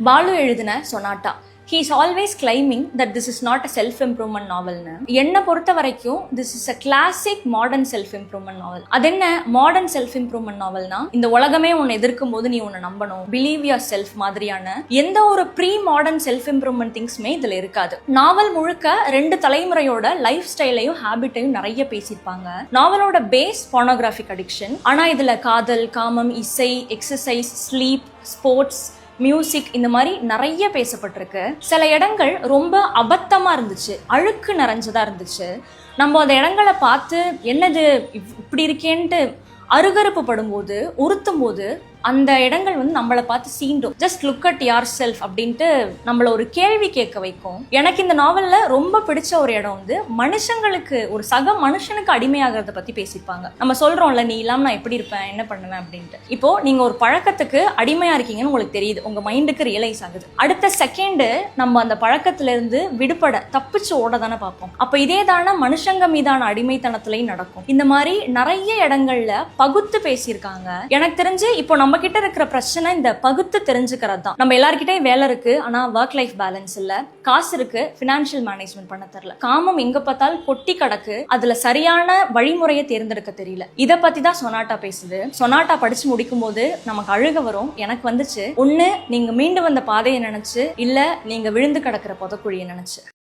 பாலு எழுதின sonata. He is always claiming that this is not a self-improvement novel. என்னை பொறுத்த வரைக்கும் this is a classic modern self-improvement novel. அது என்ன modern self-improvement novelனா, இந்த உலகமே உன்னை எதிர்க்கும் போது நீ உன்னை நம்பணும், believe yourself மாதிரியான எந்த ஒரு pre-modern self-improvement thingsமே இதுல இருக்காது. நாவல் முழுக்க 2 தலைமுறையோட லைஃப் ஸ்டைலையும் ஹேபிட்டையும் நிறைய பேசியிருப்பாங்க. நாவலோட பேஸ் pornographic addiction. ஆனா இதுல காதல், காமம், இசை, எக்ஸசைஸ், ஸ்லீப், ஸ்போர்ட்ஸ், மியூசிக் இந்த மாதிரி நிறைய பேசப்பட்டிருக்கு. சில இடங்கள் ரொம்ப அபத்தமா இருந்துச்சு, அழுக்கு நிறைஞ்சதா இருந்துச்சு. நம்ம அந்த இடங்களை பார்த்து என்னது இப்படி இருக்கேன்ட்டு அருகருப்பு படும்போது, உறுத்தும் போது அந்த இடங்கள் நம்மளை பார்த்து சீண்டும். ஜஸ்ட் லுக் அட் யார் செல்ஃப் அப்படின்ட்டு நம்மள ஒரு கேள்வி கேட்க வைக்கும். எனக்கு இந்த நாவல்ல ரொம்ப பிடிச்ச ஒரு இடம் மனுஷங்களுக்கு, ஒரு சக மனுஷனுக்கு அடிமையாகிறத பத்தி பேசியிருப்பாங்க. நம்ம சொல்றோம்ல, நீ இல்லாம நான் எப்படி இருப்பேன், என்ன பண்ணுவேன் அப்படின்ட்டு. இப்போ நீங்க ஒரு பழக்கத்துக்கு அடிமையா இருக்கீங்கன்னு உங்களுக்கு தெரியுது, உங்க மைண்டுக்கு ரியலைஸ் ஆகுது. அடுத்த செகண்ட் நம்ம அந்த பழக்கத்துல இருந்து விடுபட, தப்பிச்சு ஓட தானே பார்ப்போம். அப்ப இதே தானே மனுஷங்க மீதான அடிமைத்தனத்திலையும் நடக்கும். இந்த மாதிரி நிறைய இடங்கள்ல பகுத்து பேசியிருக்காங்க. எனக்கு தெரிஞ்சு இப்போ நம்ம கிட்ட இருக்கிற பிரச்சனை இந்த பகுத்து தெரிஞ்சுக்கிறது தான். நம்ம எல்லார்கிட்டயும் வேலை இருக்கு, ஆனா ஒர்க் லைஃப் பேலன்ஸ் இல்ல. காசு இருக்கு, பினான்சியல் மேனேஜ்மெண்ட் பண்ண தெரியல. காமம் எங்க பார்த்தாலும் கொட்டி கிடக்கு, அதுல சரியான வழிமுறையை தேர்ந்தெடுக்க தெரியல. இத பத்தி தான் சொனாட்டா பேசுது. சொனாட்டா படிச்சு முடிக்கும் போது நமக்கு அழுக வரும். எனக்கு வந்துச்சு. ஒண்ணு, நீங்க மீண்டு வந்த பாதையை நினைச்சு, இல்ல நீங்க விழுந்து கிடக்கிற புதக்குழியை நினைச்சு.